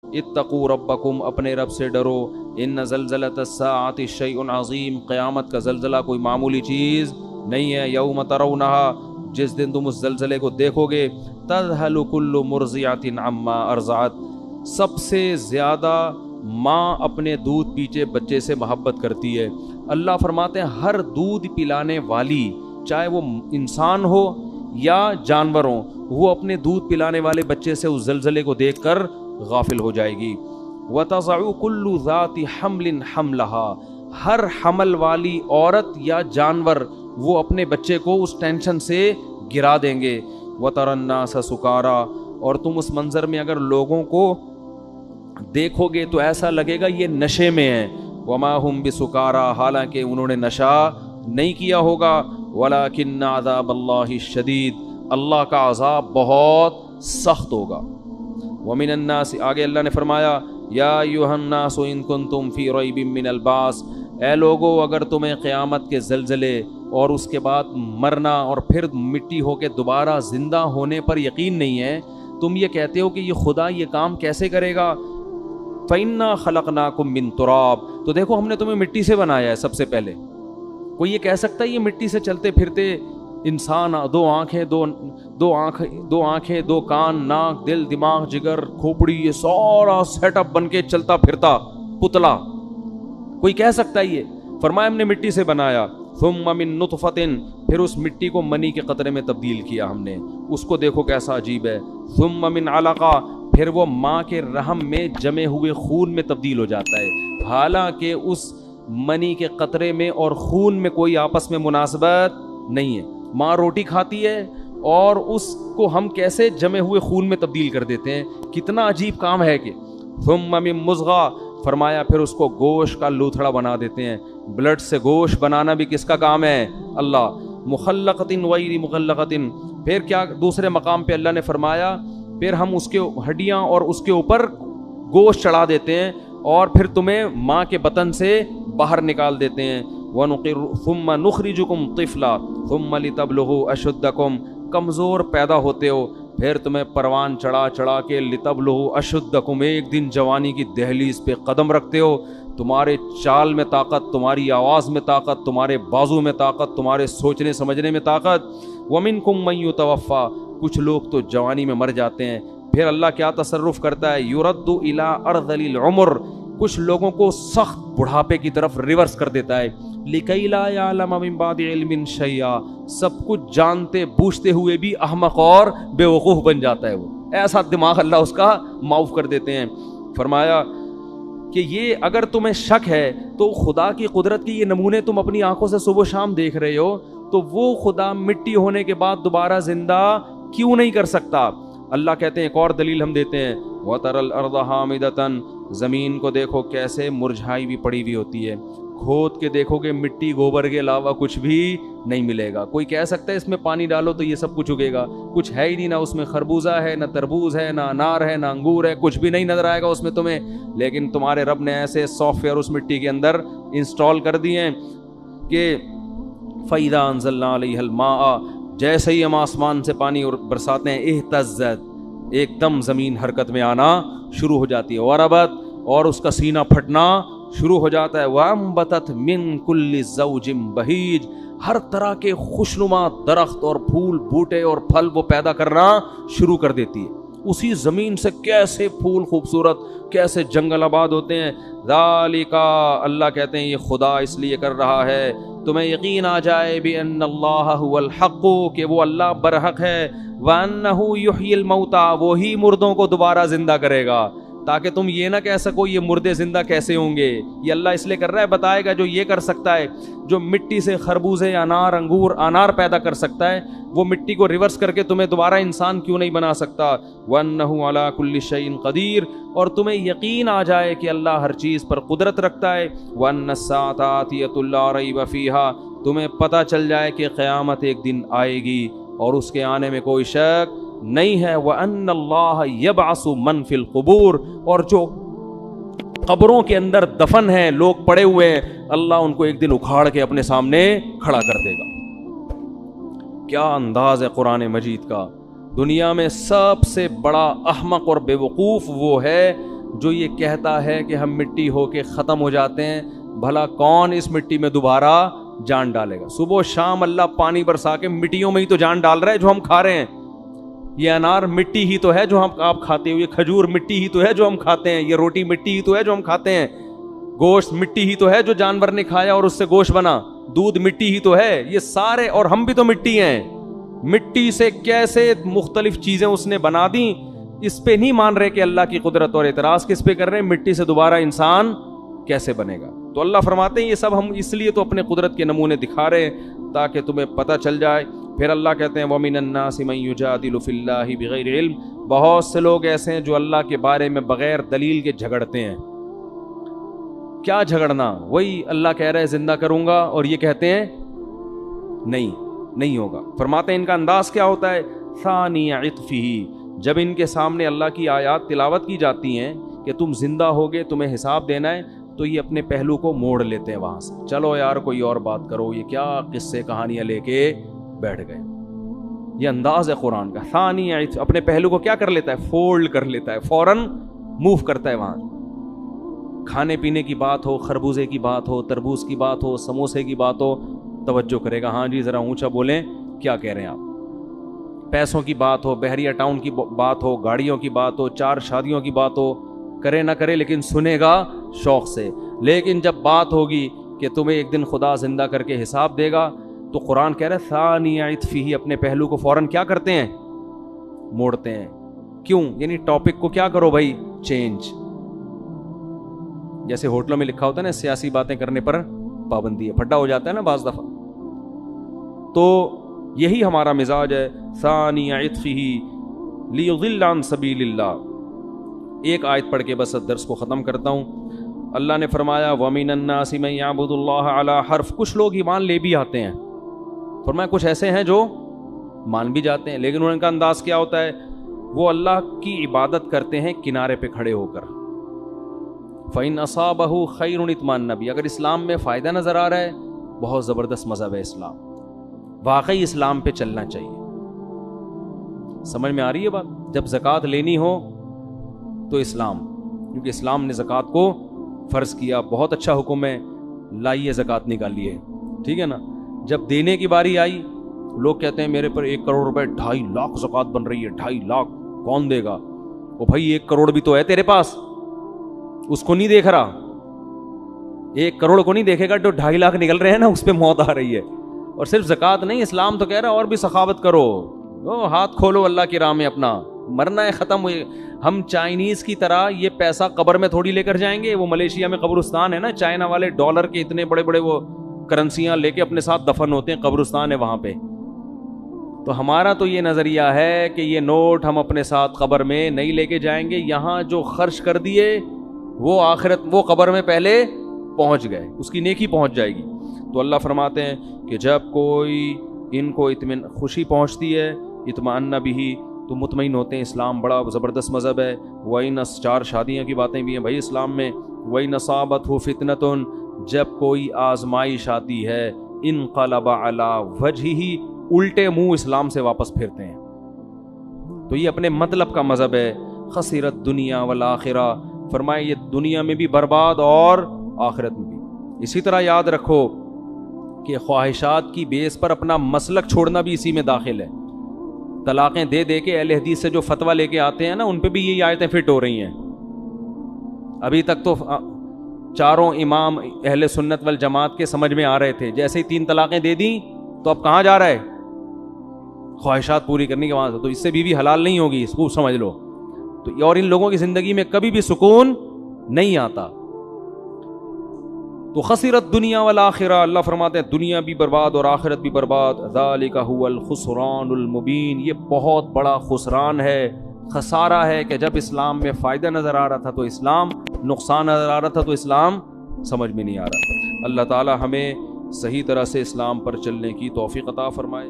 इत्तकू रब्बकुम, अपने रब से डरो। इन्न ज़लज़लतस्साअति शैउन अज़ीम, क़यामत का ज़लज़ला कोई मामूली चीज़ नहीं है। यौम तरौनहा, जिस दिन तुम उस ज़लज़ले को देखोगे, तज़हलु कुल्लु मुर्ज़िअतिन अम्मा अर्ज़अत, सबसे ज़्यादा माँ अपने दूध पीचे बच्चे से मोहब्बत करती है। अल्लाह फरमाते हैं हर दूध पिलाने वाली, चाहे वो इंसान हो या जानवर हो, वो अपने दूध पिलाने वाले बच्चे से उस ज़लज़ले को देखकर गाफिल हो जाएगी। वतज़अु कुल्लु ज़ाति हम्लिन हम्लहा, हर हमल वाली औरत या जानवर वो अपने बच्चे को उस टेंशन से गिरा देंगे। वतरन्नास सुकारा, और तुम उस मंजर में अगर लोगों को देखोगे तो ऐसा लगेगा ये नशे में है। वमा हुम बिसुकारा, हालांकि उन्होंने नशा नहीं किया होगा। वलाकिन्न अज़ाबल्लाहि शदीद, अल्लाह का अज़ाब बहुत सख्त होगा। वमिनन्नास, आगे अल्लाह ने फरमाया, या अय्युहन्नासु इन कुंतुम फी रैबिम मिनल बास, ए लोगो अगर तुम्हें क़यामत के ज़लज़ले और उसके बाद मरना और फिर मिट्टी होके दोबारा ज़िंदा होने पर यकीन नहीं है, तुम ये कहते हो कि ये खुदा ये काम कैसे करेगा। फ़इन्ना खलक़नाकुम मिन तुराब, तो देखो हमने तुम्हें मिट्टी से बनाया है सबसे पहले। कोई ये कह सकता है ये मिट्टी से चलते फिरते इंसान, दो आँखें दो कान, नाक, दिल, दिमाग, जिगर, खोपड़ी, ये सारा सेटअप बन के चलता फिरता पुतला, कोई कह सकता है ये? फरमाया हमने मिट्टी से बनाया। थुम्मा मिन नुतफतिन, फिर उस मिट्टी को मनी के कतरे में तब्दील किया हमने, उसको देखो कैसा अजीब है। थुम्मा मिन अलका, फिर वो माँ के रहम में जमे हुए खून में तब्दील हो जाता है। हालांकि उस मनी के कतरे में और खून में कोई आपस में मुनासबत नहीं है। माँ रोटी खाती है और उसको हम कैसे जमे हुए खून में तब्दील कर देते हैं, कितना अजीब काम है कि। थुम्मा मिन मुज़गा, फरमाया फिर उसको गोश्त का लूथड़ा बना देते हैं। ब्लड से गोश्त बनाना भी किसका काम है? अल्लाह। मुखल्लक़तिन गैरि मुखल्लक़तिन, फिर क्या दूसरे मकाम पे अल्लाह ने फरमाया फिर हम उसके हड्डियाँ और उसके ऊपर गोश्त चढ़ा देते हैं और फिर तुम्हें माँ के बतन से बाहर निकाल देते हैं। थुम्मा नुखरिजुकुम तिफ़ला थुम्मा लितबलुगु अशुद्दकुम, कमज़ोर पैदा होते हो फिर तुम्हें परवान चढ़ा चढ़ा के लितबलुगु अशुद्दकुम, एक दिन जवानी की दहलीज पे कदम रखते हो। तुम्हारे चाल में ताकत, तुम्हारी आवाज़ में ताकत, तुम्हारे बाजू में ताकत, तुम्हारे सोचने समझने में ताकत। वमिनकुम मन युतवफ़्फ़ा, कुछ लोग तो जवानी में मर जाते हैं। फिर अल्लाह क्या तसर्रुफ़ करता है? युरद्दु इला अर्ज़लिल उम्र, कुछ लोगों को सख्त बुढ़ापे की तरफ रिवर्स कर देता है। लिकई ला यअलम मिन बादि इल्मिन शैया, सब कुछ जानते बूझते हुए भी अहमक और बेवकूफ़ बन जाता है वो, ऐसा दिमाग अल्लाह उसका माफ़ कर देते हैं। फरमाया कि ये अगर तुम्हें शक है तो खुदा की कुदरत के ये नमूने तुम अपनी आंखों से सुबह शाम देख रहे हो, तो वो खुदा मिट्टी होने के बाद दोबारा जिंदा क्यों नहीं कर सकता? अल्लाह कहते हैं एक और दलील हम देते हैं, वतरल अर्द हामिदतन, ज़मीन को देखो कैसे मुरझाई भी पड़ी हुई होती है, खोद के देखोगे मिट्टी गोबर के अलावा कुछ भी नहीं मिलेगा। कोई कह सकता है इसमें पानी डालो तो ये सब कुछ उगेगा, कुछ है ही नहीं, ना उसमें खरबूजा है, ना तरबूज है, ना अनार है, ना अंगूर है, कुछ भी नहीं नजर आएगा उसमें तुम्हें। लेकिन तुम्हारे रब ने ऐसे सॉफ्टवेयर उस मिट्टी के अंदर इंस्टॉल कर दिए हैं कि फ़इज़ा अंज़लना अलैहल माअ, जैसे ही हम आसमान से पानी और बरसाते हैं, इहतज़्ज़त, एकदम ज़मीन हरकत में आना शुरू हो जाती है, वरबत, और उसका सीना फटना शुरू हो जाता है। वअंबतत मिन कुल्लि ज़ौजिम बहीज, हर तरह के खुशनुमा दरख्त और फूल बूटे और फल वो पैदा करना शुरू कर देती है। उसी ज़मीन से कैसे फूल खूबसूरत, कैसे जंगल आबाद होते हैं। ज़ालिका, अल्लाह कहते हैं ये खुदा इसलिए कर रहा है तुम्हें यकीन आ जाए भी अन्नल्लाह हुवल हक़्क़ु, कि वो अल्लाह बरहक है, व अन्नहु युह्यिल मौता, वो ही मुर्दों को दोबारा जिंदा करेगा, ताकि तुम ये ना कह सको ये मुर्दे जिंदा कैसे होंगे। ये अल्लाह इसलिए कर रहा है, बताएगा जो ये कर सकता है, जो मिट्टी से खरबूजे, अनार, अंगूर, अनार पैदा कर सकता है, वो मिट्टी को रिवर्स करके तुम्हें दोबारा इंसान क्यों नहीं बना सकता। वन्नहु अला कुल्लि शैइन क़दीर, और तुम्हें यकीन आ जाए कि अल्लाह हर चीज़ पर कुदरत रखता है। वन्नस्साअत आतियतुल ला रैब फीहा, तुम्हें पता चल जाए कि क़यामत एक दिन आएगी और उसके आने में कोई शक नहीं है। व अन्नल्लाह यबअसु मन फिल क़ुबूर, और जो कब्रों के अंदर दफन हैं, लोग पड़े हुए हैं, अल्लाह उनको एक दिन उखाड़ के अपने सामने खड़ा कर देगा। क्या अंदाज है कुरान मजीद का। दुनिया में सबसे बड़ा अहमक और बेवकूफ़ वो है جو یہ کہتا ہے کہ ہم مٹی ہو کے ختم ہو جاتے ہیں، بھلا کون اس مٹی میں دوبارہ جان ڈالے گا؟ صبح و شام اللہ پانی برسا کے مٹیوں میں ہی تو جان ڈال رہا ہے جو ہم کھا رہے ہیں. یہ انار مٹی ہی تو ہے جو آپ کھاتے ہو، یہ کھجور مٹی ہی تو ہے جو ہم کھاتے ہیں، یہ روٹی مٹی ہی تو ہے جو ہم کھاتے ہیں، گوشت مٹی ہی تو ہے جو جانور نے کھایا اور اس سے گوشت بنا، دودھ مٹی ہی تو ہے، یہ سارے، اور ہم بھی تو مٹی ہیں. مٹی سے کیسے مختلف چیزیں اس نے بنا دیں، اس پہ نہیں مان رہے کہ اللہ کی قدرت، اور اعتراض کس پہ کر رہے ہیں؟ مٹی سے دوبارہ انسان کیسے بنے گا. تو اللہ فرماتے ہیں یہ سب ہم اس لیے تو اپنے قدرت کے نمونے دکھا رہے ہیں تاکہ تمہیں پتہ چل جائے. پھر اللہ کہتے ہیں وَمِنَ النَّاسِ مَن يُجَادِلُ فِي اللَّهِ بِغَيْرِ عِلْمٍ، بہت سے لوگ ایسے ہیں جو اللہ کے بارے میں بغیر دلیل کے جھگڑتے ہیں. کیا جھگڑنا؟ وہی اللہ کہہ رہا ہے زندہ کروں گا اور یہ کہتے ہیں نہیں ہوگا. فرماتے ہیں ان کا انداز کیا ہوتا ہے؟ ثانی عطفہ، جب ان کے سامنے اللہ کی آیات تلاوت کی جاتی ہیں کہ تم زندہ ہوگے، تمہیں حساب دینا ہے، تو یہ اپنے پہلو کو موڑ لیتے ہیں وہاں سے. چلو یار کوئی اور بات کرو، یہ کیا قصے کہانیاں لے کے بیٹھ گئے. یہ انداز ہے قرآن کا. ثانی عطف، اپنے پہلو کو کیا کر لیتا ہے؟ فولڈ کر لیتا ہے، فوراً موو کرتا ہے. وہاں کھانے پینے کی بات ہو، خربوزے کی بات ہو، تربوز کی بات ہو، سموسے کی بات ہو، توجہ کرے گا، ہاں جی ذرا اونچا بولیں کیا کہہ رہے ہیں آپ. پیسوں کی بات ہو، بحریہ ٹاؤن کی بات ہو، گاڑیوں کی بات ہو، 4 شادیوں کی بات ہو، کرے نہ کرے لیکن سنے گا شوق سے. لیکن جب بات ہوگی کہ تمہیں ایک دن خدا زندہ کر کے حساب دے گا، تو قرآن کہہ رہا ہے ثانی عطفہ، اپنے پہلو کو فوراً کیا کرتے ہیں؟ موڑتے ہیں. کیوں؟ یعنی ٹاپک کو کیا کرو بھائی؟ چینج. جیسے ہوٹلوں میں لکھا ہوتا ہے نا سیاسی باتیں کرنے پر پابندی ہے، پھڈا ہو جاتا ہے نا بعض دفعہ. تو یہی ہمارا مزاج ہے. ثانی عطفہ لیضل عن سبیل اللہ. ایک آیت پڑھ کے بس درس کو ختم کرتا ہوں. اللہ نے فرمایا وَمِنَ النَّاسِ مَن يَعْبُدُ اللَّهَ عَلَى حَرْفٍ، کچھ لوگ ایمان لے بھی آتے ہیں. فرمایا کچھ ایسے ہیں جو مان بھی جاتے ہیں، لیکن ان کا انداز کیا ہوتا ہے؟ وہ اللہ کی عبادت کرتے ہیں کنارے پہ کھڑے ہو کر. فَإِنْ أَصَابَهُ خَيْرٌ اطمأنَّ بِهِ، اگر اسلام میں فائدہ نظر آ رہا ہے، بہت زبردست مذہب ہے اسلام، واقعی اسلام پہ چلنا چاہیے. سمجھ میں آ رہی ہے بات؟ جب زکوٰۃ لینی ہو تو اسلام، کیونکہ اسلام نے زکوٰۃ کو فرض کیا، بہت اچھا حکم ہے، لائیے زکوٰۃ نکالیے، ٹھیک ہے نا. جب دینے کی باری آئی، لوگ کہتے ہیں میرے پر 1 کروڑ روپے 2.5 لاکھ زکوٰۃ بن رہی ہے، 2.5 لاکھ کون دے گا؟ وہ بھائی 1 کروڑ بھی تو ہے تیرے پاس، اس کو نہیں دیکھ رہا. 1 کروڑ کو نہیں دیکھے گا تو 2.5 لاکھ نکل رہے ہیں نا، اس پہ موت آ رہی ہے. اور صرف زکوٰۃ نہیں، اسلام تو کہہ رہا ہے اور بھی سخاوت کرو، ہاتھ کھولو اللہ کی راہ میں اپنا. مرنا ہے ختم ہوئے. ہم چائنیز کی طرح یہ پیسہ قبر میں تھوڑی لے کر جائیں گے. وہ ملیشیا میں قبرستان ہے نا، چائنا والے ڈالر کے اتنے بڑے بڑے وہ کرنسیاں لے کے اپنے ساتھ دفن ہوتے ہیں، قبرستان ہے وہاں پہ. تو ہمارا تو یہ نظریہ ہے کہ یہ نوٹ ہم اپنے ساتھ قبر میں نہیں لے کے جائیں گے. یہاں جو خرچ کر دیے وہ آخرت، وہ قبر میں پہلے پہنچ گئے، اس کی نیکی پہنچ جائے گی. تو اللہ فرماتے ہیں کہ جب کوئی ان کو خوشی پہنچتی ہے، اطمئن بھی، تو مطمئن ہوتے ہیں. اسلام بڑا زبردست مذہب ہے. وَإِنَّ 4 شادیاں کی باتیں بھی ہیں بھائی اسلام میں. وَإِنَّ صَابَتْهُ فِتْنَةٌ، جب کوئی آزمائش آتی ہے، انقلب علی وجہہ، الٹے منہ اسلام سے واپس پھرتے ہیں. تو یہ اپنے مطلب کا مذہب ہے. خسرت دنیا والآخرہ، فرمائے یہ دنیا میں بھی برباد اور آخرت میں بھی. اسی طرح یاد رکھو کہ خواہشات کی بیس پر اپنا مسلک چھوڑنا بھی اسی میں داخل ہے. طلاقیں دے دے کے اہل حدیث سے جو فتویٰ لے کے آتے ہیں نا، ان پہ بھی یہی آیتیں فٹ ہو رہی ہیں. ابھی تک تو 4 امام اہل سنت والجماعت کے سمجھ میں آ رہے تھے، جیسے ہی 3 طلاقیں دے دیں تو اب کہاں جا رہا ہے؟ خواہشات پوری کرنے کے وہاں سے. تو اس سے بیوی حلال نہیں ہوگی، اس کو سمجھ لو. تو اور ان لوگوں کی زندگی میں کبھی بھی سکون نہیں آتا. تو خسرت دنیا والآخرہ، اللہ فرماتے ہیں دنیا بھی برباد اور آخرت بھی برباد. ذالک هو الخسران المبین، یہ بہت بڑا خسران ہے، خسارہ ہے کہ جب اسلام میں فائدہ نظر آ رہا تھا تو اسلام، نقصان نظر آ رہا تھا تو اسلام سمجھ میں نہیں آ رہا. اللہ تعالی ہمیں صحیح طرح سے اسلام پر چلنے کی توفیق عطا فرمائے.